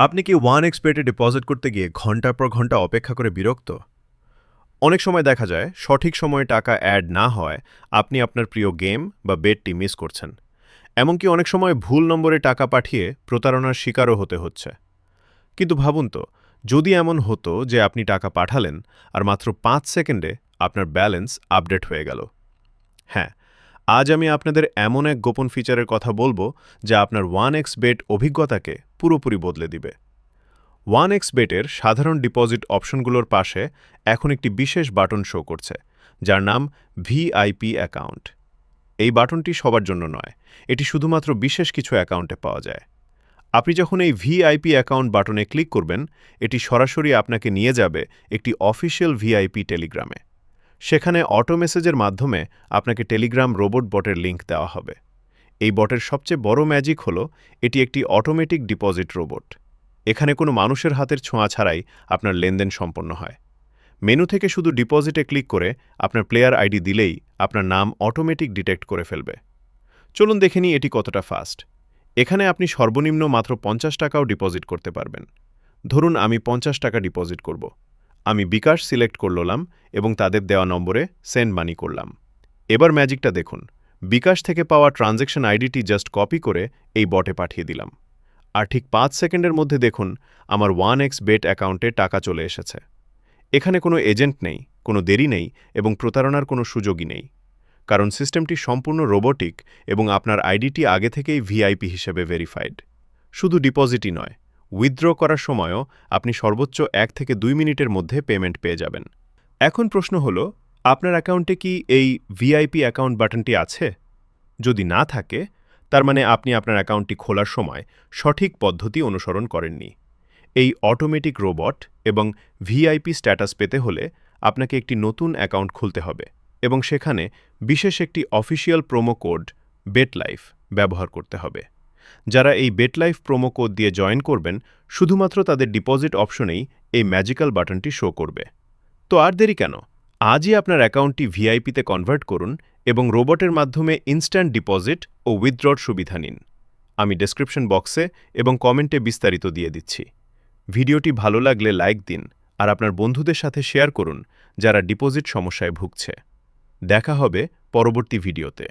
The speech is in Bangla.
আপনি কি 1xBet এ ডিপোজিট করতে গিয়ে ঘন্টার পর ঘন্টা অপেক্ষা করে বিরক্ত? অনেক সময় দেখা যায় সঠিক সময়ে টাকা অ্যাড না হওয়ায় আপনি আপনার প্রিয় গেম বা বেটটি মিস করছেন। এমনকি অনেক সময় ভুল নম্বরে টাকা পাঠিয়ে প্রতারণার শিকারও হতে হচ্ছে। কিন্তু ভাবুন তো, যদি এমন হতো যে আপনি টাকা পাঠালেন আর মাত্র ৫ সেকেন্ডে আপনার ব্যালেন্স আপডেট হয়ে গেল। হ্যাঁ, আজ আমি আপনাদের এমন এক গোপন ফিচারের কথা বলবো যা আপনার 1xBet অভিজ্ঞতাকে পুরোপুরি বদলে দিবে। 1xBet এর সাধারণ ডিপোজিট অপশনগুলোর পাশে এখন একটি বিশেষ বাটন শো করছে, যার নাম ভিআইপি অ্যাকাউন্ট। এই বাটনটি সবার জন্য নয়, এটি শুধুমাত্র বিশেষ কিছু অ্যাকাউন্টে পাওয়া যায়। আপনি যখন এই ভিআইপি অ্যাকাউন্ট বাটনে ক্লিক করবেন, এটি সরাসরি আপনাকে নিয়ে যাবে একটি অফিসিয়াল ভিআইপি টেলিগ্রামে। সেখানে অটো মেসেজের মাধ্যমে আপনাকে টেলিগ্রাম রোবট বটের লিঙ্ক দেওয়া হবে। এই বটের সবচেয়ে বড় ম্যাজিক হল এটি একটি অটোমেটিক ডিপোজিট রোবট। এখানে কোনো মানুষের হাতের ছোঁয়া ছাড়াই আপনার লেনদেন সম্পন্ন হয়। মেনু থেকে শুধু ডিপোজিটে ক্লিক করে আপনার প্লেয়ার আইডি দিলেই আপনার নাম অটোমেটিক ডিটেক্ট করে ফেলবে। চলুন দেখে নিই এটি কতটা ফাস্ট। এখানে আপনি সর্বনিম্ন মাত্র ৫০ টাকাও ডিপোজিট করতে পারবেন। ধরুন আমি ৫০ টাকা ডিপোজিট করব। আমি বিকাশ সিলেক্ট করলাম এবং তাদের দেওয়া নম্বরে সেন্ড মানি করলাম। এবার ম্যাজিকটা দেখুন। বিকাশ থেকে পাওয়া ট্রানজ্যাকশন আইডিটি জাস্ট কপি করে এই বটে পাঠিয়ে দিলাম। আর ঠিক ৫ সেকেন্ডের মধ্যে দেখুন আমার 1xBet অ্যাকাউন্টে টাকা চলে এসেছে। এখানে কোনো এজেন্ট নেই, কোনো দেরি নেই এবং প্রতারণার কোনো সুযোগই নেই। কারণ সিস্টেমটি সম্পূর্ণ রোবোটিক এবং আপনার আইডিটি আগে থেকেই ভিআইপি হিসেবে ভেরিফাইড। শুধু ডিপোজিটই নয়, উইথড্র করার সময়ও আপনি সর্বোচ্চ ১ থেকে ২ মিনিটের মধ্যে পেমেন্ট পেয়ে যাবেন। এখন প্রশ্ন হল, আপনার অ্যাকাউন্টে কি এই ভিআইপি অ্যাকাউন্ট বাটনটি আছে? যদি না থাকে, তার মানে আপনি আপনার অ্যাকাউন্টটি খোলার সময় সঠিক পদ্ধতি অনুসরণ করেননি। এই অটোমেটিক রোবট এবং ভিআইপি স্ট্যাটাস পেতে হলে আপনাকে একটি নতুন অ্যাকাউন্ট খুলতে হবে এবং সেখানে বিশেষ একটি অফিসিয়াল প্রোমো কোড বেটলাইফ ব্যবহার করতে হবে। যারা এই বেটলাইফ প্রোমো কোড দিয়ে জয়েন করবেন, শুধুমাত্র তাদের ডিপোজিট অপশনেই এই ম্যাজিক্যাল বাটনটি শো করবে। তো আর দেরি কেন? আজই আপনার অ্যাকাউন্টটি ভিআইপিতে কনভার্ট করুন এবং রোবটের মাধ্যমে ইনস্ট্যান্ট ডিপোজিট ও উইথড্রর সুবিধা নিন। আমি ডেসক্রিপশন বক্সে এবং কমেন্টে বিস্তারিত দিয়ে দিচ্ছি। ভিডিওটি ভালো লাগলে লাইক দিন আর আপনার বন্ধুদের সাথে শেয়ার করুন যারা ডিপোজিট সমস্যায় ভুগছে। দেখা হবে পরবর্তী ভিডিওতে।